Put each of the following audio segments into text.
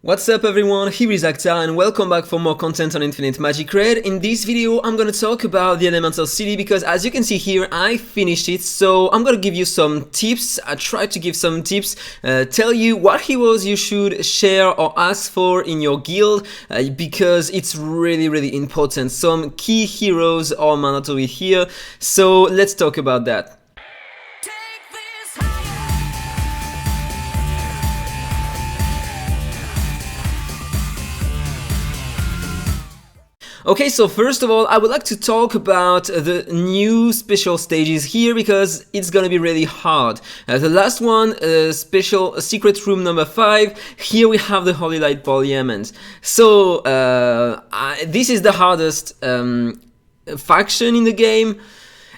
What's up everyone, here is AhkTaar and welcome back for more content on Infinite Magicraid. In this video I'm gonna talk about the Elemental City because as you can see here I finished it, so I'm gonna give you some tips. I try to give some tips, tell you what heroes you should share or ask for in your guild because it's really important. Some key heroes are mandatory here, so let's talk about that. Okay, so first of all, I would like to talk about the new special stages here because it's gonna be really hard. The last one, special secret room number 5, here we have the Holy Light Parliament. So, this is the hardest faction in the game,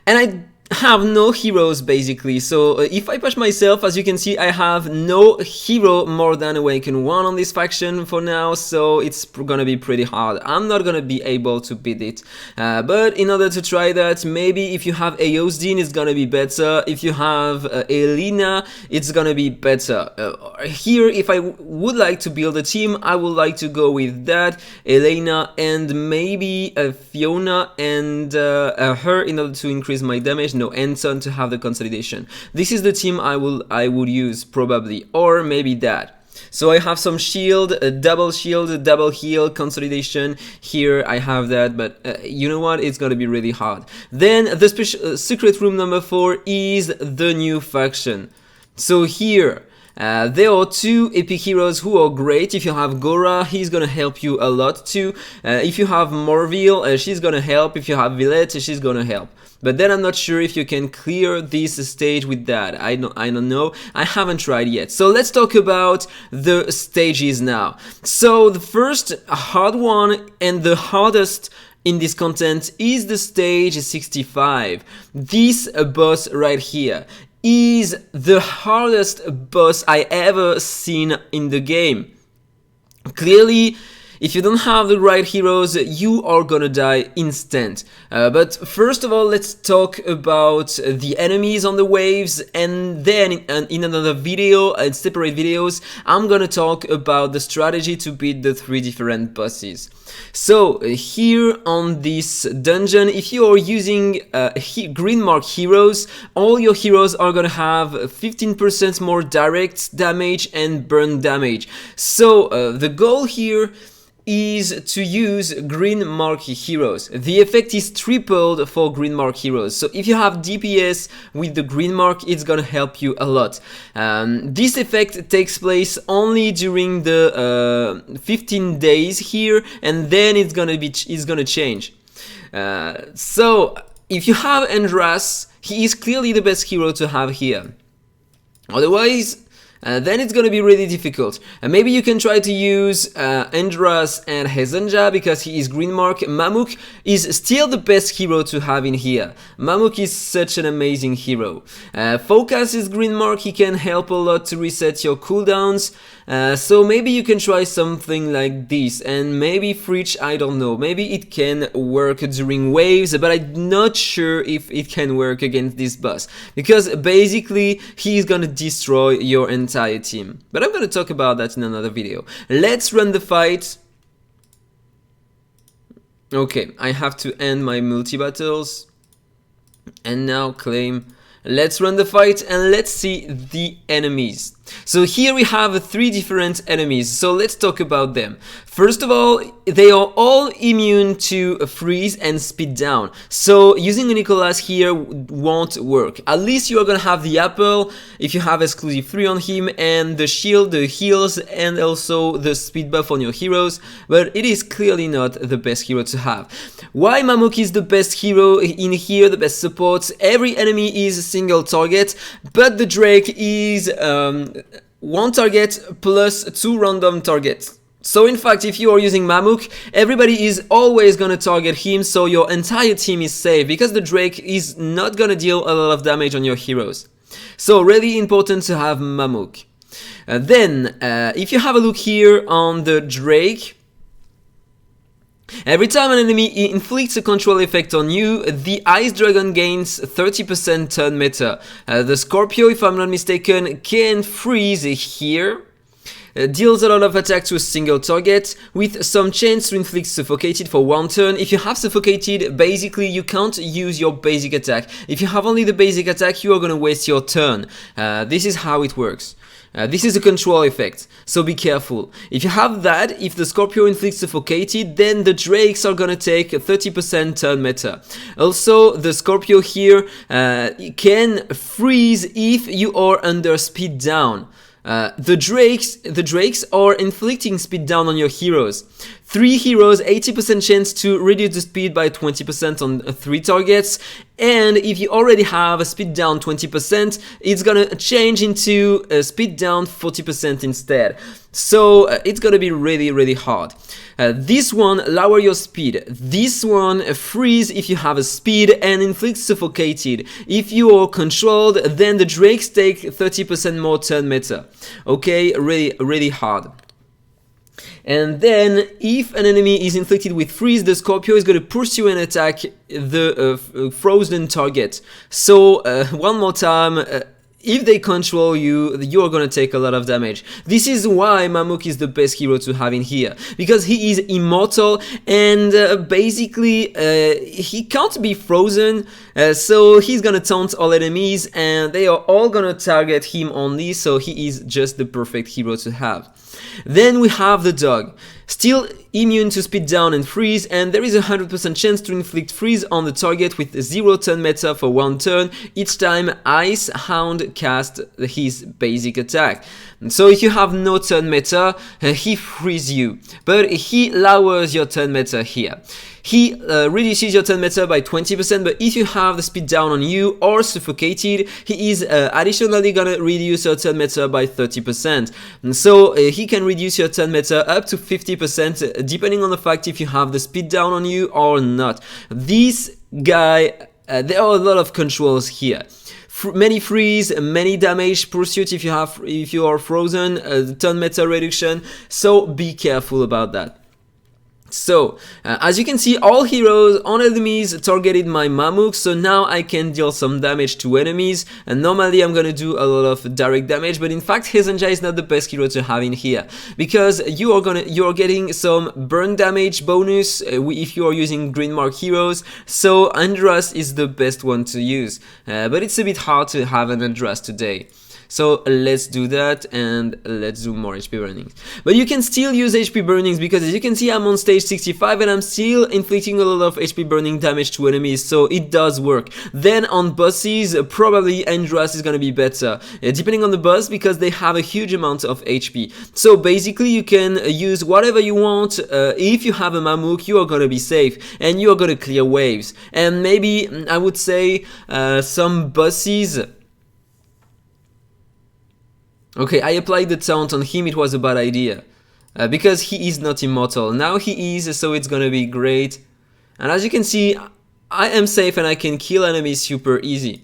and I have no heroes basically, so if I push myself, as you can see I have no hero more than Awaken 1 on this faction for now, so it's gonna be pretty hard. I'm not gonna be able to beat it, but in order to try that, maybe if you have Eosdin it's gonna be better, if you have Elena it's gonna be better. Here if I would like to build a team, I would like to go with that, Elena and maybe Fiona and her in order to increase my damage. No, Anton to have the consolidation. This is the team I would use probably, or maybe that. So I have some shield, a double heal, consolidation. Here I have that, but you know what? It's gonna be really hard. Then the special secret room number 4 is the new faction. So here there are two epic heroes who are great. If you have Gora, he's gonna help you a lot too. If you have Morville, she's gonna help. If you have Villette, she's gonna help. But then I'm not sure if you can clear this stage with that. I don't know. I haven't tried yet. So let's talk about the stages now. So the first hard one and the hardest in this content is the stage 65. This boss right here is the hardest boss I ever seen in the game. Clearly, if you don't have the right heroes, you are gonna die instant. But first of all, let's talk about the enemies on the waves, and then in another video, in separate videos, I'm gonna talk about the strategy to beat the 3 different bosses. So here on this dungeon, if you are using green mark heroes, all your heroes are gonna have 15% more direct damage and burn damage. So the goal here is to use green mark heroes. The effect is tripled for green mark heroes, so if you have DPS with the green mark, it's gonna help you a lot. This effect takes place only during the 15 days here, and then it's gonna change. So if you have Andras, he is clearly the best hero to have here. Otherwise, then it's gonna be really difficult. Maybe you can try to use Andras and Hezenja because he is green mark. Mamuk is still the best hero to have in here. Mamuk is such an amazing hero. Focus is green mark, he can help a lot to reset your cooldowns. So maybe you can try something like this, and maybe Fritch, I don't know, maybe it can work during waves, but I'm not sure if it can work against this boss, because basically he's gonna destroy your entire team. But I'm gonna talk about that in another video. Let's run the fight. Okay, I have to end my multi-battles, and now claim. Let's run the fight and let's see the enemies. So here we have 3 different enemies, so let's talk about them. First of all, they are all immune to freeze and speed down, so using a Nicholas here won't work. At least you are gonna have the apple if you have exclusive 3 on him, and the shield, the heals, and also the speed buff on your heroes, but it is clearly not the best hero to have. Why Mamuk is the best hero in here, the best support? Every enemy is a single target, but the Drake is 1 target plus 2 random targets. So in fact, if you are using Mamuk, everybody is always gonna target him, so your entire team is safe, because the Drake is not gonna deal a lot of damage on your heroes. So really important to have Mamuk. Then, if you have a look here on the Drake, every time an enemy inflicts a control effect on you, the Ice Dragon gains 30% turn meta. The Scorpio, if I'm not mistaken, can freeze here. deals a lot of attack to a single target, with some chance to inflict Suffocated for 1 turn. If you have Suffocated, basically you can't use your basic attack. If you have only the basic attack, you are gonna waste your turn. This is how it works. This is a control effect, so be careful. If you have that, if the Scorpio inflicts Suffocated, then the Drakes are gonna take 30% turn meta. Also, the Scorpio here can freeze if you are under speed down. The Drakes are inflicting speed down on your heroes. 3 heroes, 80% chance to reduce the speed by 20% on 3 targets, and if you already have a speed down 20%, it's gonna change into a speed down 40% instead. So it's gonna be really hard. This one lower your speed. This one freeze if you have a speed and inflicts Suffocated. If you are controlled, then the Drakes take 30% more turn meta. Okay, really hard. And then, if an enemy is inflicted with freeze, the Scorpio is going to pursue and attack the frozen target. So, one more time, if they control you, you are going to take a lot of damage. This is why Mamuk is the best hero to have in here, because he is immortal and basically he can't be frozen, so he's going to taunt all enemies and they are all going to target him only, so he is just the perfect hero to have. Then we have the dog, still immune to speed down and freeze, and there is a 100% chance to inflict freeze on the target with 0 turn meta for 1 turn each time Ice Hound casts his basic attack. So if you have no turn meta, he frees you, but he lowers your turn meta here. He reduces your turn meta by 20%, but if you have the speed down on you or Suffocated, he is additionally gonna reduce your turn meta by 30%. And so he can reduce your turn meta up to 50%, depending on the fact if you have the speed down on you or not. This guy, there are a lot of controls here. Many freeze, many damage, pursuit if you are frozen, turn meta reduction, so be careful about that. So, as you can see, all heroes on enemies targeted my Mamuk, so now I can deal some damage to enemies, and normally I'm gonna do a lot of direct damage, but in fact Hezenja is not the best hero to have in here, because you are getting some burn damage bonus if you are using green mark heroes, so Andras is the best one to use, but it's a bit hard to have an Andras today. So let's do that and let's do more HP burnings. But you can still use HP burnings because as you can see I'm on stage 65 and I'm still inflicting a lot of HP burning damage to enemies, so it does work. Then on bosses, probably Andras is gonna be better, depending on the boss, because they have a huge amount of HP. So basically you can use whatever you want. If you have a Mamuk, you are gonna be safe and you are gonna clear waves. And maybe I would say some bosses. Okay, I applied the taunt on him, it was a bad idea. Because he is not immortal. Now he is, so it's gonna be great. And as you can see, I am safe and I can kill enemies super easy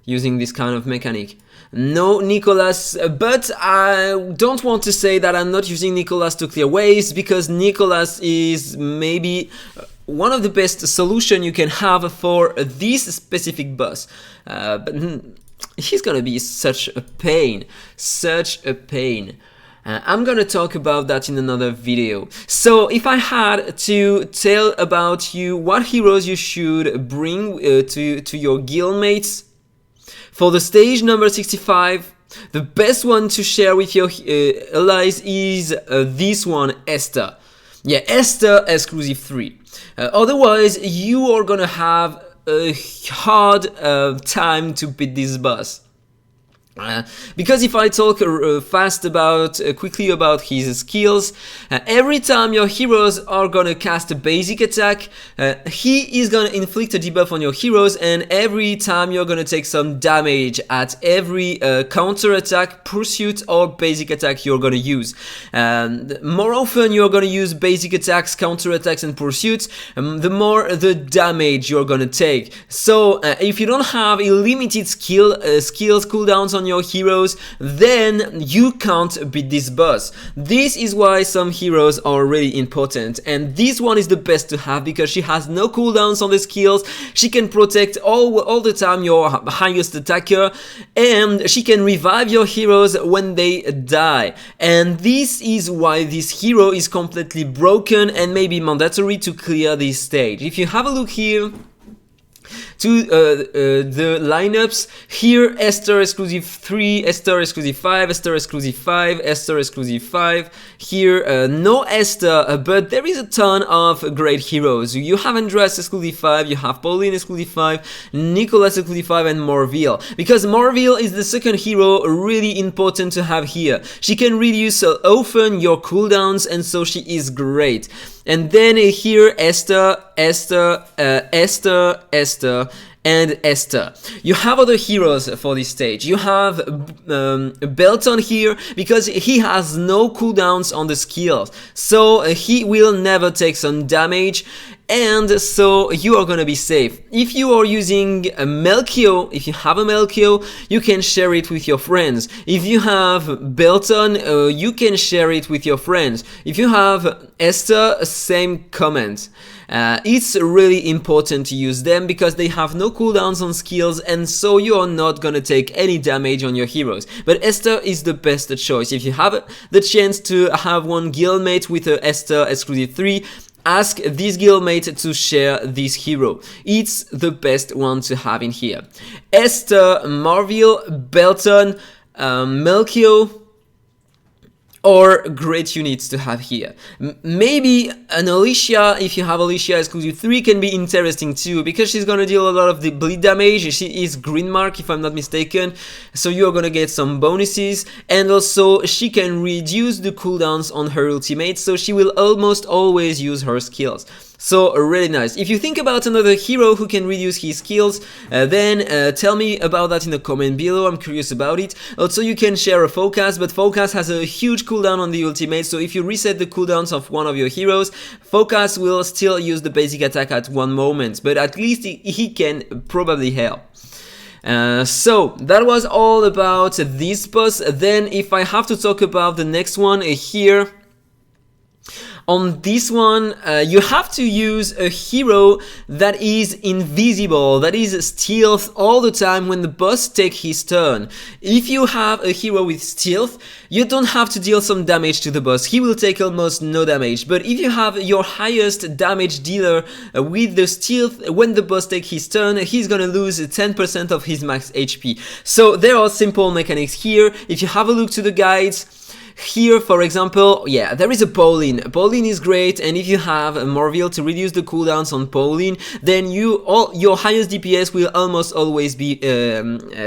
using this kind of mechanic. No Nicholas, but I don't want to say that I'm not using Nicholas to clear waves, because Nicholas is maybe one of the best solutions you can have for this specific boss. But he's gonna be such a pain, I'm gonna talk about that in another video. So if I had to tell about you what heroes you should bring to your guildmates, for the stage number 65, the best one to share with your allies is this one, Esther. Yeah, Esther exclusive 3. Otherwise, you are gonna have a hard time to beat this boss. Because if I talk quickly about his skills, every time your heroes are gonna cast a basic attack, he is gonna inflict a debuff on your heroes, and every time you're gonna take some damage at every counter attack, pursuit or basic attack you're gonna use. More often you're gonna use basic attacks, counter attacks and pursuits, the more the damage you're gonna take. So if you don't have illimited skills cooldowns on on your heroes, then you can't beat this boss. This is why some heroes are really important, and this one is the best to have because she has no cooldowns on the skills, she can protect all the time your highest attacker, and she can revive your heroes when they die. And this is why this hero is completely broken and maybe mandatory to clear this stage. If you have a look here to the lineups, here Esther exclusive 3, Esther exclusive 5, Esther exclusive 5, Esther exclusive 5. Here no Esther, but there is a ton of great heroes. You have Andreas exclusive 5, you have Pauline exclusive 5, Nicholas exclusive 5, and Morville. Because Morville is the second hero really important to have here. She can reduce often your cooldowns, and so she is great. And then here Esther, Esther, Esther, Esther, and Esther. You have other heroes for this stage. You have Belton here because he has no cooldowns on the skills, so he will never take some damage, and so you are gonna be safe. If you are using a Melchio, if you have a Melchio, you can share it with your friends. If you have Belton, you can share it with your friends. If you have Esther, same comment. It's really important to use them because they have no cooldowns on skills, and so you are not gonna take any damage on your heroes. But Esther is the best choice. If you have the chance to have one guildmate with a Esther exclusive 3, ask this guildmate to share this hero. It's the best one to have in here. Esther, Marville, Belton, Melchio, or great units to have here. Maybe an Alicia, if you have Alicia exclusive 3, can be interesting too, because she's gonna deal a lot of the bleed damage. She is green mark if I'm not mistaken, so you're gonna get some bonuses, and also she can reduce the cooldowns on her ultimate, so she will almost always use her skills. So really nice. If you think about another hero who can reduce his skills, then tell me about that in the comment below. I'm curious about it. Also, you can share a Focus, but Focus has a huge cooldown on the ultimate, so if you reset the cooldowns of one of your heroes, Focus will still use the basic attack at one moment, but at least he can probably help. So that was all about this boss. Then if I have to talk about the next one here, on this one, you have to use a hero that is invisible, that is stealth all the time when the boss takes his turn. If you have a hero with stealth, you don't have to deal some damage to the boss, he will take almost no damage. But if you have your highest damage dealer with the stealth, when the boss takes his turn, he's gonna lose 10% of his max HP. So there are simple mechanics here. If you have a look to the guides, here, for example, yeah, there is a Pauline. Pauline is great, and if you have a Morville to reduce the cooldowns on Pauline, then your highest DPS will almost always be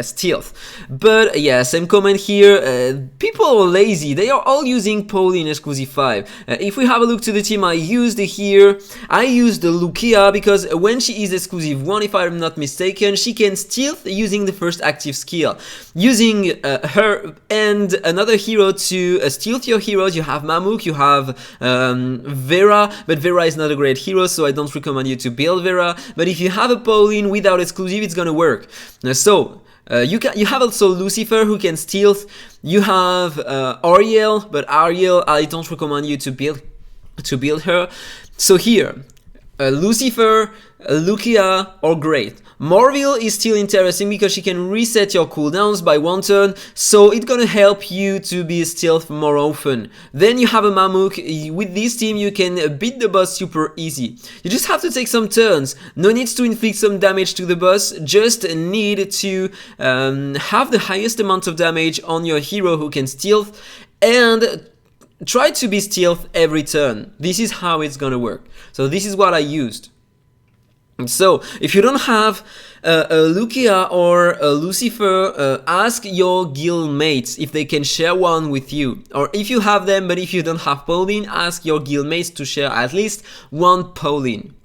stealth. But yeah, same comment here. People are lazy. They are all using Pauline exclusive 5. If we have a look to the team I used here, I used the Lucia because when she is exclusive 1, if I'm not mistaken, she can stealth using the first active skill. Using her and another hero to stealth your heroes, you have Mamuk, you have Vera, but Vera is not a great hero, so I don't recommend you to build Vera. But if you have a Pauline without exclusive, it's gonna work. So you have also Lucifer who can stealth. You have Ariel, but Ariel I don't recommend you to build her. So here, Lucifer, Lucia are great. Morville is still interesting because she can reset your cooldowns by 1 turn, so it's gonna help you to be stealth more often. Then you have a Mamuk. With this team you can beat the boss super easy. You just have to take some turns, no need to inflict some damage to the boss, just need to have the highest amount of damage on your hero who can stealth, and try to be stealth every turn. This is how it's gonna work. So this is what I used. So, if you don't have a Lucia or a Lucifer, ask your guild mates if they can share one with you. Or if you have them, but if you don't have Pauline, ask your guild mates to share at least one Pauline.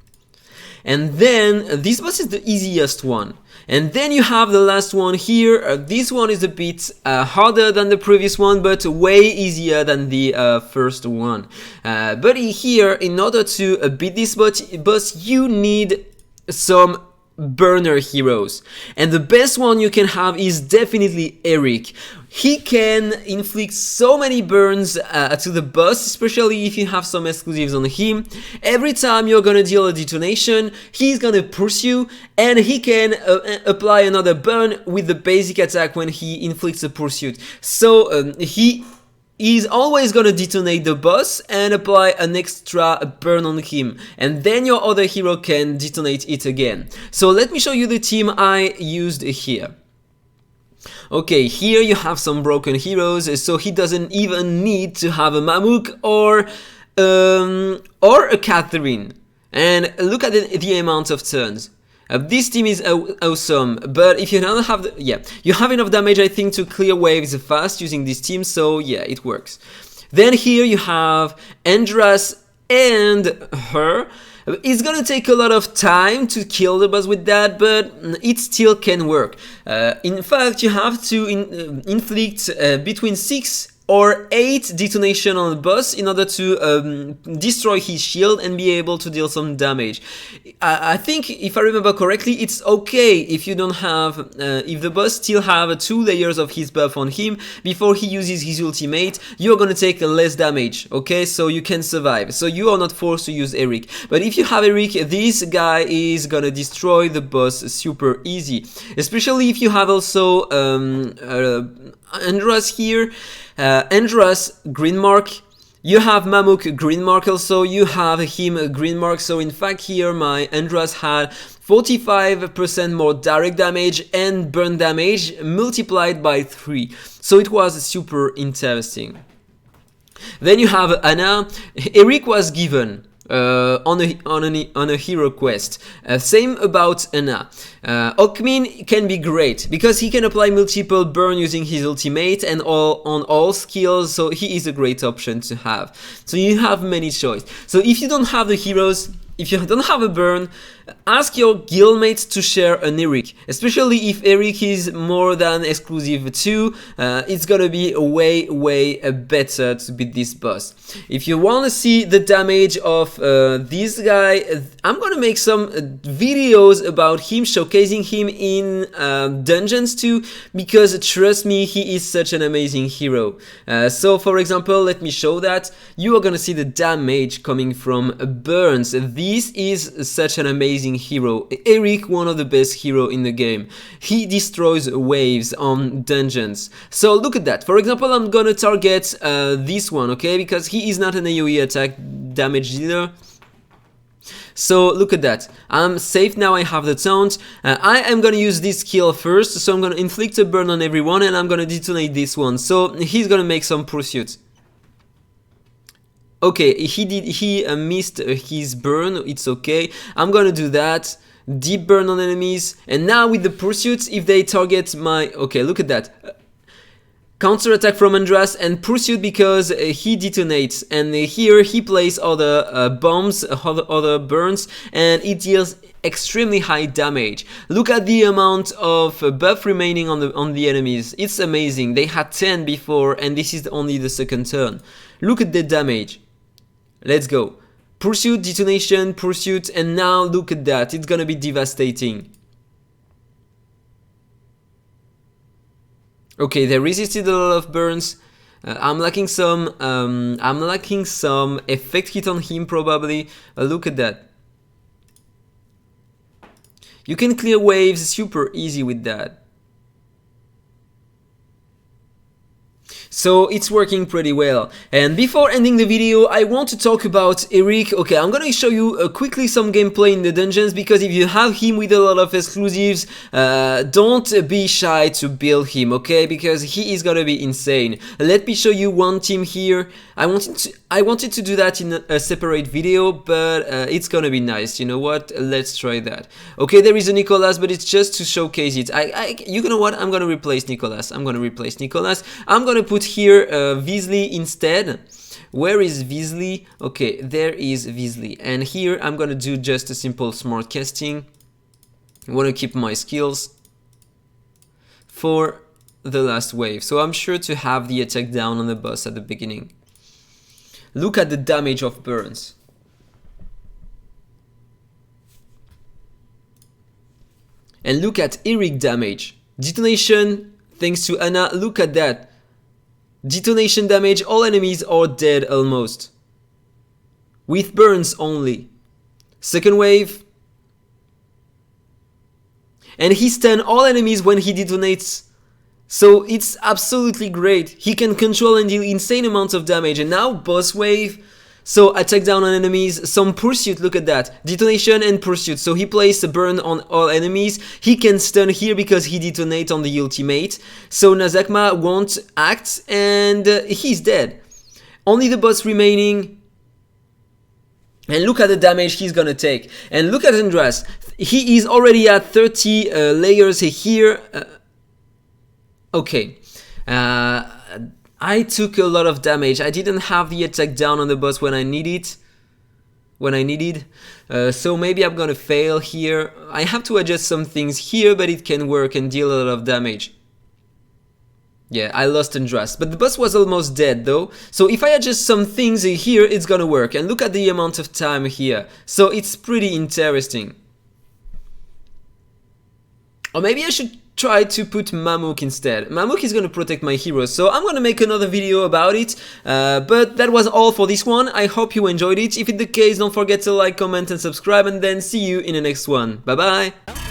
And then, this boss is the easiest one. And then you have the last one here. This one is a bit harder than the previous one, but way easier than the first one. But here, in order to beat this boss, you need some burner heroes, and the best one you can have is definitely Eric. He can inflict so many burns to the boss, especially if you have some exclusives on him. Every time you're gonna deal a detonation, he's gonna pursue, and he can apply another burn with the basic attack when he inflicts a pursuit. So he is always gonna detonate the boss and apply an extra burn on him, and then your other hero can detonate it again. So let me show you the team I used here. Okay, here you have some broken heroes, so he doesn't even need to have a Mamook or a Catherine. And look at the amount of turns. This team is awesome, but if you don't have you have enough damage, I think, to clear waves fast using this team, so yeah, it works. Then here you have Andras and her. It's gonna take a lot of time to kill the boss with that, but it still can work. In fact, you have to inflict between 6 or 8 detonation on the boss in order to destroy his shield and be able to deal some damage. I think, if I remember correctly, it's okay if you don't have, if the boss still have 2 layers of his buff on him before he uses his ultimate, you're gonna take less damage, okay? So you can survive. So you are not forced to use Eric. But if you have Eric, this guy is gonna destroy the boss super easy. Especially if you have also Andras here. Andras green mark, you have Mamook green mark also, you have him green mark, so in fact here my Andras had 45% more direct damage and burn damage multiplied by 3, so it was super interesting. Then you have Anna. Eric was given on a hero quest. Same about Anna. Okmin can be great because he can apply multiple burn using his ultimate and on all skills, so he is a great option to have. So you have many choices. So if you don't have the heroes, if you don't have a burn, ask your guildmates to share an Eric, especially if Eric is more than exclusive 2, it's gonna be way better to beat this boss. If you want to see the damage of this guy, I'm gonna make some videos about him, showcasing him in dungeons too, because trust me, he is such an amazing hero. So for example, let me show that. You are gonna see the damage coming from burns. This is such an amazing hero. Eric, one of the best hero in the game. He destroys waves on dungeons. So look at that. For example, I'm gonna target this one, okay, because he is not an AoE attack damage dealer. So look at that. I'm safe now, I have the taunt. I am gonna use this skill first, so I'm gonna inflict a burn on everyone and I'm gonna detonate this one. So he's gonna make some pursuit. Okay, he missed his burn, it's okay. I'm gonna do that. Deep burn on enemies. And now with the pursuits, if they target my... Okay, look at that. Counter attack from Andras and pursuit because he detonates. And here he plays other bombs, other burns, and it deals extremely high damage. Look at the amount of buff remaining on the enemies. It's amazing. They had 10 before and this is only the second turn. Look at the damage. Let's go. Pursuit, detonation, pursuit, and now look at that. It's gonna be devastating. Okay, they resisted a lot of burns. I'm lacking some effect hit on him probably. Look at that. You can clear waves super easy with that. So it's working pretty well. And before ending the video, I want to talk about Eric. Okay, I'm gonna show you quickly some gameplay in the dungeons, because if you have him with a lot of exclusives, don't be shy to build him, okay? Because he is gonna be insane. Let me show you one team here. I wanted to do that in a separate video, but it's gonna be nice. You know what? Let's try that. Okay, there is a Nicholas, but it's just to showcase it. You know what? I'm gonna replace Nicholas. I'm gonna put here Weasley instead. Where is Weasley? Okay, there is Weasley. And here I'm gonna do just a simple smart casting. I wanna keep my skills for the last wave. So I'm sure to have the attack down on the boss at the beginning. Look at the damage of burns. And look at Eric damage. Detonation, thanks to Anna, look at that. Detonation damage, all enemies are dead almost. With burns only. Second wave. And he stuns all enemies when he detonates. So it's absolutely great. He can control and deal insane amounts of damage. And now boss wave. So attack down on enemies, some pursuit, look at that, detonation and pursuit, so he places a burn on all enemies, he can stun here because he detonates on the ultimate, so Nazakma won't act and he's dead. Only the boss remaining, and look at the damage he's gonna take, and look at Andras, he is already at 30 layers here, okay. I took a lot of damage. I didn't have the attack down on the boss when I needed. So maybe I'm gonna fail here. I have to adjust some things here, but it can work and deal a lot of damage. Yeah, I lost Andras, but the boss was almost dead though. So if I adjust some things here, it's gonna work. And look at the amount of time here. So it's pretty interesting. Or maybe I should try to put Mamuk instead. Mamuk is gonna protect my heroes, so I'm gonna make another video about it. But that was all for this one. I hope you enjoyed it. If it's the case, don't forget to like, comment and subscribe, and then see you in the next one. Bye bye!